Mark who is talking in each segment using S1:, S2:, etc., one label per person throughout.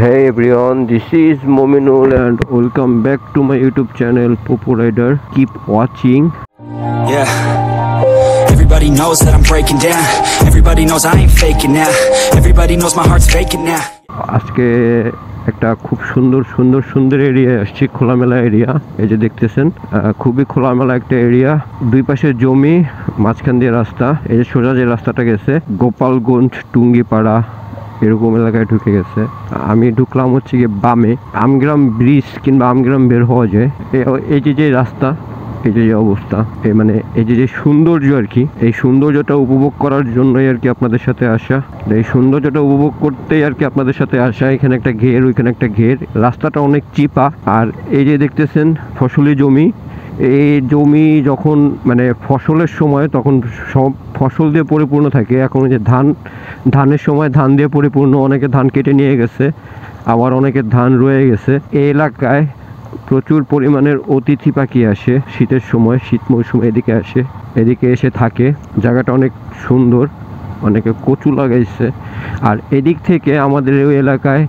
S1: Hey everyone, this is Mominul and welcome back to my YouTube channel Popo Rider. Keep watching.
S2: Yeah. Everybody knows that I'm breaking down. Everybody knows I ain't faking now. Everybody knows my heart's faking now.
S1: আজকে একটা খুব সুন্দর এরিয়ায় আসছি, খোলামেলা area. এই যে দেখতেছেন খুবই খোলামেলা একটা এরিয়া, দুই পাশে জমি, মাঝখান দিয়ে রাস্তা। এই যে সোজা যে রাস্তাটা গেছে গোপালগঞ্জ টুঙ্গিপাড়া এরকম এলাকায় ঢুকে গেছে। আমি ঢুকলাম হচ্ছে গিয়ে বামে, আমগ্রাম ব্রিজ কিংবা আমগ্রাম বের হওয়া যায়। এই যে রাস্তা, এই যে অবস্থা, মানে এই যে সৌন্দর্য আর কি, এই সৌন্দর্যটা উপভোগ করার জন্যই আর কি আপনাদের সাথে আসা। এই সৌন্দর্যটা উপভোগ করতেই আর কি আপনাদের সাথে আসা। এখানে একটা ঘের, ওইখানে একটা ঘের, রাস্তাটা অনেক চিপা। আর এই যে দেখতেছেন ফসলি জমি, এই জমি যখন মানে ফসলের সময় তখন সব ফসল দিয়ে পরিপূর্ণ থাকে। এখন যে ধানের সময় ধান দিয়ে পরিপূর্ণ, অনেকে ধান কেটে নিয়ে গেছে, আবার অনেকের ধান রয়ে গেছে। এই এলাকায় প্রচুর পরিমাণের অতিথি পাখি আসে শীতের সময়, শীত মৌসুমে এদিকে এসে থাকে। জায়গাটা অনেক সুন্দর, অনেকে কচু লাগাইছে। আর এদিক থেকে আমাদের ওই এলাকায়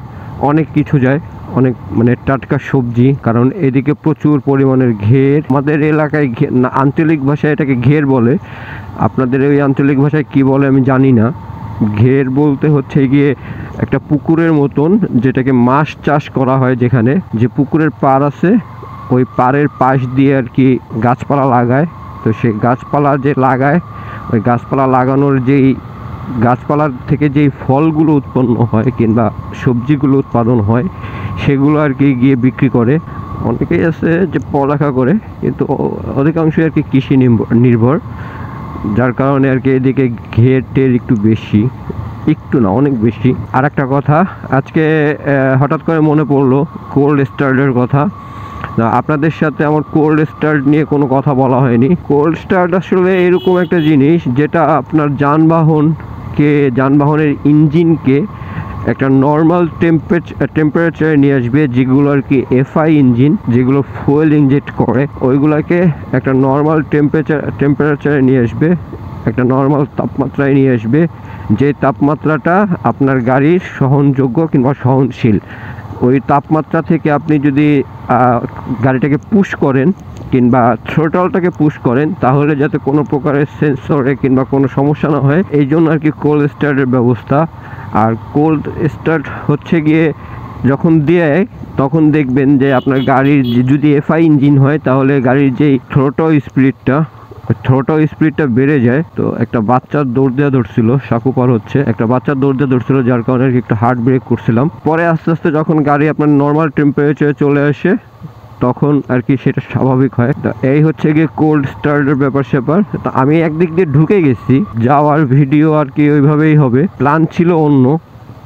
S1: অনেক কিছু যায়, অনেক মানে টাটকা সবজি, কারণ এদিকে প্রচুর পরিমাণের ঘের। আমাদের এলাকায় আঞ্চলিক ভাষায় এটাকে ঘের বলে, আপনাদের ওই আঞ্চলিক ভাষায় কি বলে আমি জানি না। ঘের বলতে হচ্ছে গিয়ে একটা পুকুরের মতন, যেটাকে মাছ চাষ করা হয়, যেখানে যে পুকুরের পাড় আছে ওই পাড়ের পাশ দিয়ে আর কি গাছপালা লাগায়। তো সেই গাছপালা যে লাগায়, ওই গাছপালা লাগানোর যেই গাছপালার থেকে যেই ফলগুলো উৎপন্ন হয় কিংবা সবজিগুলো উৎপাদন হয়, সেগুলো আর কি গিয়ে বিক্রি করে। অনেকেই আছে যে পড়ালেখা করে, কিন্তু অধিকাংশই আর কি কৃষি নির্ভর, যার কারণে আর কি এদিকে ঘের টের একটু বেশি, একটু না অনেক বেশি। আর একটা কথা, আজকে হঠাৎ করে মনে পড়লো কোল্ড স্টার্টের কথা। আপনাদের সাথে আমার কোল্ড স্টার্ট নিয়ে কোনো কথা বলা হয়নি। কোল্ড স্টার্ট আসলে এরকম একটা জিনিস যেটা আপনার যানবাহনের ইঞ্জিনকে একটা নর্মাল টেম্পারেচারে নিয়ে আসবে। যেগুলো আর কি এফআই ইঞ্জিন, যেগুলো ফুয়েল ইনজেক্ট করে, ওইগুলোকে একটা নর্মাল টেম্পারেচারে নিয়ে আসবে, একটা নর্মাল তাপমাত্রায় নিয়ে আসবে, যে তাপমাত্রাটা আপনার গাড়ির সহনযোগ্য কিংবা সহনশীল। ওই তাপমাত্রা থেকে আপনি যদি গাড়িটাকে পুশ করেন কিংবা থ্রোটলটাকে পুশ করেন, তাহলে যাতে কোনো প্রকারের সেন্সরে কিংবা কোনো সমস্যা না হয়, এই জন্য আর কি কোল্ড স্টার্টের ব্যবস্থা। আর কোল্ড স্টার্ট হচ্ছে গিয়ে যখন দেয় তখন দেখবেন যে আপনার গাড়ির যদি এফআই ইঞ্জিন হয়, তাহলে গাড়ির যেই থ্রোটল স্পিডটা বেড়ে যায়। তো একটা বাচ্চার দৌড় দেওয়া ধরছিল, সাঁকু পার হচ্ছে, একটা বাচ্চার দৌড় দেওয়া ধরছিল, যার কারণে একটু হার্ট ব্রেক করছিলাম। পরে আস্তে আস্তে যখন গাড়ি আপনার নর্মাল টেম্পারেচারে চলে আসে, তখন আর কি সেটা স্বাভাবিক হয়। তো এই হচ্ছে গিয়ে কোল্ড স্টার্টের ব্যাপার। তো আমি একদিক দিয়ে ঢুকে গেছি, যাওয়ার ভিডিও আর কি ওইভাবেই হবে, প্ল্যান ছিল অন্য,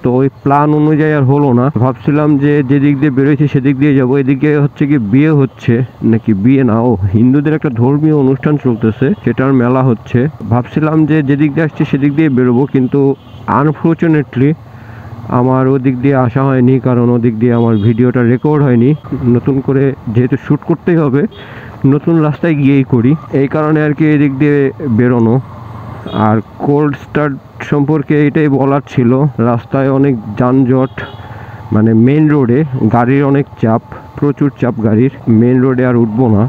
S1: তো ওই প্ল্যান অনুযায়ী আর হলো না। ভাবছিলাম যে যেদিক দিয়ে বেরোয়েছি সেদিক দিয়ে যাবো। এদিকে হচ্ছে কি বিয়ে হচ্ছে, নাকি বিয়ে না, ও হিন্দুদের একটা ধর্মীয় অনুষ্ঠান চলতেছে, সেটার মেলা হচ্ছে। ভাবছিলাম যে যেদিক দিয়ে আসছি সেদিক দিয়ে বেরোবো, কিন্তু আনফর্চুনেটলি আমার ওদিক দিয়ে আসা হয়নি, কারণ ওদিক দিয়ে আমার ভিডিওটা রেকর্ড হয়নি। নতুন করে যেহেতু শ্যুট করতেই হবে, নতুন রাস্তায় গিয়েই করি, এই কারণে আর কি এদিক দিয়ে বেরোনো। আর কোল্ড স্টার্ট সম্পর্কে এটাই বলার ছিল, রাস্তায় অনেক যানজট, মানে মেন রোডে গাড়ির অনেক চাপ, প্রচুর চাপ গাড়ির, মেন রোডে আর উঠবো না।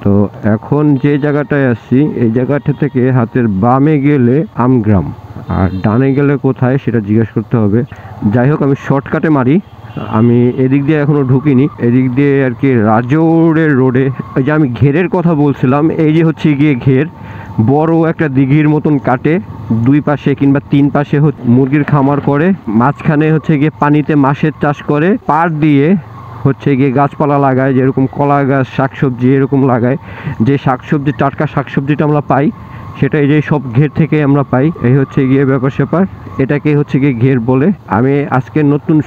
S1: তো এখন যে জায়গাটায় আসছি, এই জায়গাটা থেকে হাতের বামে গেলে আমগ্রাম, আর ডানে গেলে কোথায় সেটা জিজ্ঞেস করতে হবে। যাই হোক, আমি শর্টকাটে মারি, আমি এদিক দিয়ে এখনো ঢুকিনি, এদিক দিয়ে আর কি রাজৌড়ের রোডে। ওই যে আমি ঘেরের কথা বলছিলাম, এই যে হচ্ছে গিয়ে ঘের, বড় একটা দিঘির মতন কাটে, দুই পাশে কিংবা তিন পাশে মুরগির খামার করে, মাঝখানে হচ্ছে গিয়ে পানিতে মাছের চাষ করে, পাড় দিয়ে হচ্ছে গিয়ে গাছপালা লাগায়, যেরকম কলা গাছ, শাকসবজি এরকম লাগায়। যে শাকসবজি, টাটকা শাকসবজিটা আমরা পাই, সেটা এই যে সব ঘের থেকে আমরা পাই। এই হচ্ছে গিয়ে ব্যাপার, এটাকে হচ্ছে গিয়ে ঘের বলে। আমি আজকে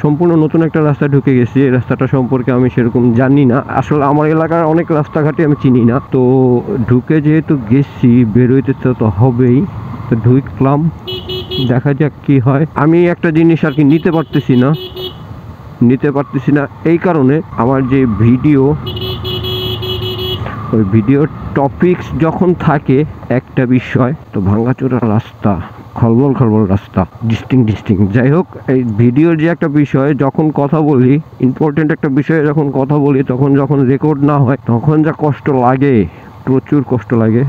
S1: সম্পূর্ণ নতুন একটা রাস্তা ঢুকে গেছি, এই রাস্তাটা সম্পর্কে আমি সেরকম জানি না। আসলে আমার এলাকার অনেক রাস্তাঘাটই আমি চিনি না, তো ঢুকে যেহেতু গেছি বেরোইতে তো হবেই, তো ঢুকলাম, দেখা যাক কি হয়। আমি একটা জিনিস আর কি নিতে পারতেছি না এই কারণে, আমার যে ভিডিওর টপিকস যখন থাকে একটা বিষয়, তো ভাঙাচোরা রাস্তা, খলবল খলবল রাস্তা, ডিস্টিং। যাই হোক, এই ভিডিওর যে একটা বিষয়, যখন কথা বলি ইম্পর্টেন্ট একটা বিষয়ে যখন কথা বলি, তখন যখন রেকর্ড না হয় তখন যা কষ্ট লাগে, প্রচুর কষ্ট লাগে।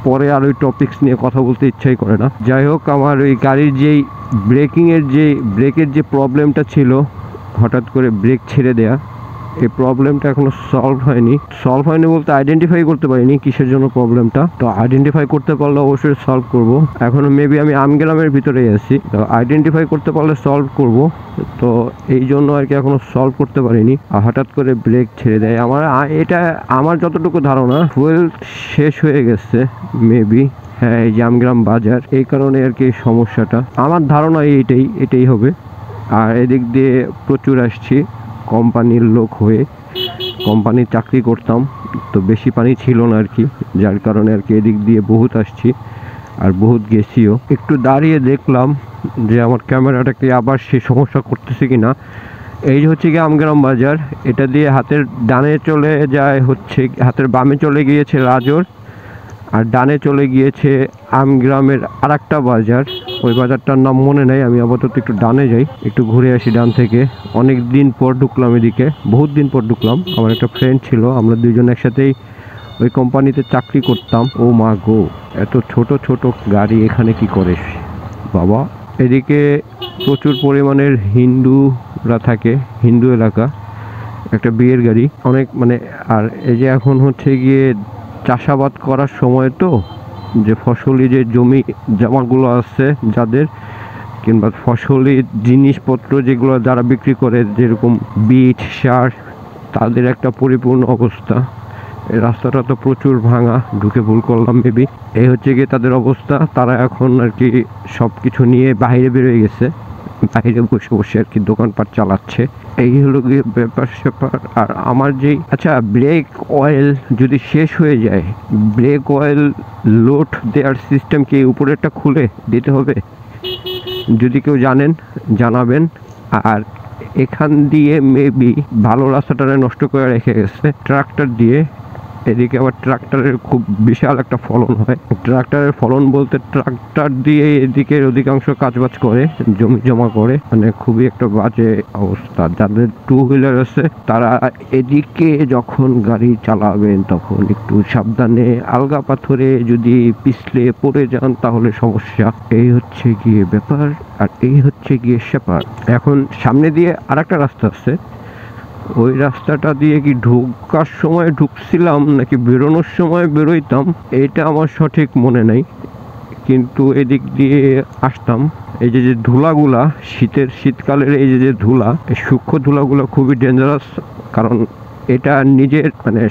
S1: পরে আর ওই টপিকস নিয়ে কথা বলতে ইচ্ছাই করে না। যাই হোক, আমার ওই গাড়ির যেই ব্রেকের যে প্রবলেমটা ছিল, হঠাৎ করে ব্রেক ছেড়ে দেয়া, এই প্রবলেমটা এখনো সলভ হয়নি বলতে আইডেন্টিফাই করতে পারিনি কিসের জন্য প্রবলেমটা। তো আইডেন্টিফাই করতে পারলে অবশ্যই সলভ করব। এখনো মেবি আমি আমগেলামের ভিতরেই আছি, তো আইডেন্টিফাই করতে পারলে সলভ করব। তো এই জন্য আর কি এখনো সলভ করতে পারিনি। আর হঠাৎ করে ব্রেক ছেড়ে দেয়। আমার যতটুকু ধারণা ফুয়েল শেষ হয়ে গেছে মেবি। হ্যাঁ, এই জামগ্রাম বাজার, এই কারণে আর কি সমস্যাটা। আমার ধারণা এটাই হবে। আর এদিক দিয়ে প্রচুর আসছি কোম্পানির লোক হয়ে, কোম্পানির চাকরি করতাম, তো বেশি পানি ছিল না আর কি, যার কারণে আর কি এদিক দিয়ে বহুত আসছি আর বহুত গেছিও। একটু দাঁড়িয়ে দেখলাম যে আমার ক্যামেরাটাকে আবার সে সমস্যা করতেছে কিনা। এই যে হচ্ছে কি আমগ্রাম বাজার, এটা দিয়ে হাতের ডানে চলে যায়, হচ্ছে হাতের বামে চলে গিয়েছে রাজোর, আর ডানে চলে গিয়েছে আমগ্রামের আর একটা বাজার। ওই বাজারটার নাম মনে নেই। আমি আপাতত একটু ডানে যাই, একটু ঘুরে আসি ডান থেকে। অনেক দিন পর ঢুকলাম এদিকে, বহুত দিন পর ঢুকলাম। আমার একটা ফ্রেন্ড ছিল, আমরা দুইজন একসাথেই ওই কোম্পানিতে চাকরি করতাম। ও মা গো, এত ছোট ছোট গাড়ি এখানে কি করে বাবা। এদিকে প্রচুর পরিমাণের হিন্দুরা থাকে, হিন্দু এলাকা। একটা বিয়ের গাড়ি অনেক আর এই যে এখন হচ্ছে গিয়ে চাষাবাদ করার সময়, তো যে ফসলি যে জমি জমাগুলো আছে যাদের, কিংবা ফসলি জিনিসপত্র যেগুলো যারা বিক্রি করে, যেরকম বীজ সার, তাদের একটা পরিপূর্ণ অবস্থা। এই রাস্তাটা তো প্রচুর ভাঙা, ঢুকে ভুল করলাম মেবি। এই হচ্ছে গিয়ে তাদের অবস্থা। তারা এখন আর কি সব কিছু নিয়ে বাইরে বেরোয় গেছে, বাইরে বসে বসে আর কি দোকানপাট চালাচ্ছে। এই হলো গিয়ে ব্যাপার স্যাপার। আর আমার যেই ব্রেক অয়েল যদি শেষ হয়ে যায়, ব্রেক অয়েল লোড দেওয়ার সিস্টেম কি উপরেরটা খুলে দিতে হবে? যদি কেউ জানেন জানাবেন। আর এখান দিয়ে মেবি ভালো রাস্তাটা নষ্ট করে রেখে গেছে ট্রাক্টর দিয়ে। এদিকে আবার ট্রাক্টরের খুব বিশাল একটা ফলন হয়। ট্রাক্টরের ফলন বলতে ট্রাক্টর দিয়ে এদিকের অধিকাংশ কাজবাজ করে, জমি জমা করে, খুবই একটা বাজে অবস্থা। যাদের টু হুইলার আছে তারা এদিকে যখন গাড়ি চালাবেন তখন একটু সাবধানে, আলগা পাথরে যদি পিছলে পড়ে যান তাহলে সমস্যা। এই হচ্ছে গিয়ে ব্যাপার, আর এই হচ্ছে গিয়ে স্যাপার। এখন সামনে দিয়ে আর একটা রাস্তা আছে, ওই রাস্তাটা দিয়ে কি ঢোকার সময় ঢুকছিলাম নাকি বেরোনোর সময় বেরোইতাম এটা আমার সঠিক মনে নাই, কিন্তু এদিক দিয়ে আসতাম। এই যে ধুলাগুলা, শীতকালের এই যে ধুলা, এই সূক্ষ্ম ধুলাগুলো খুবই ডেঞ্জারাস। কারণ এটা নিজের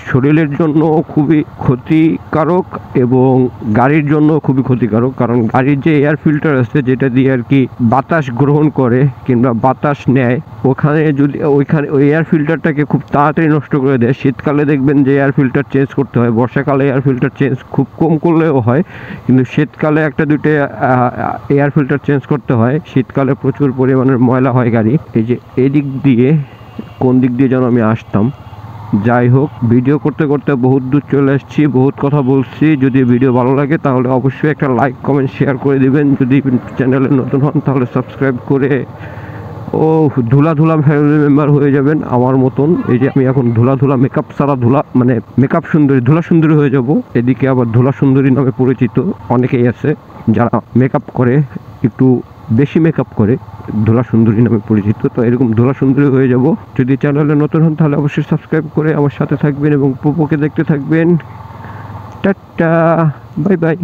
S1: শরীরের জন্য খুবই ক্ষতিকারক এবং গাড়ির জন্য খুবই ক্ষতিকারক। কারণ গাড়ির যে এয়ার ফিল্টার আছে, যেটা দিয়ে আর কি বাতাস গ্রহণ করে কিংবা বাতাস নেয়, ওইখানে ওই এয়ার ফিল্টারটাকে খুব তাড়াতাড়ি নষ্ট করে দেয়। শীতকালে দেখবেন যে এয়ার ফিল্টার চেঞ্জ করতে হয়, বর্ষাকালে এয়ার ফিল্টার চেঞ্জ খুব কম করলেও হয়, কিন্তু শীতকালে একটা দুটো এয়ার ফিল্টার চেঞ্জ করতে হয়। শীতকালে প্রচুর পরিমাণের ময়লা হয় গাড়ি। এই যে এদিক দিয়ে কোন দিক দিয়ে যেন আমি আসতাম। যাই হোক, ভিডিও করতে করতে বহুত দূর চলে আসছি, বহুত কথা বলছি। যদি ভিডিও ভালো লাগে তাহলে অবশ্যই একটা লাইক কমেন্ট শেয়ার করে দিবেন। যদি চ্যানেলে নতুন হন তাহলে সাবস্ক্রাইব করে ধুলা ফ্যামিলি মেম্বার হয়ে যাবেন আমার মতন। এই যে আমি এখন ধুলা মেকআপ ছাড়া মেকআপ সুন্দরী, ধুলা সুন্দরী হয়ে যাব। এদিকে আবার ধুলা সুন্দরী নামে পরিচিত অনেকেই আছে যারা মেকআপ করে, একটু বেশি মেকআপ করে, ধুলা সুন্দরী নামে পরিচিত। তো এরকম ধুলা সুন্দরী হয়ে যাব। যদি চ্যানেলে নতুন হন তাহলে অবশ্যই সাবস্ক্রাইব করে আমার সাথে থাকবেন এবং পোপোকে দেখতে থাকবেন। Tata, bye bye.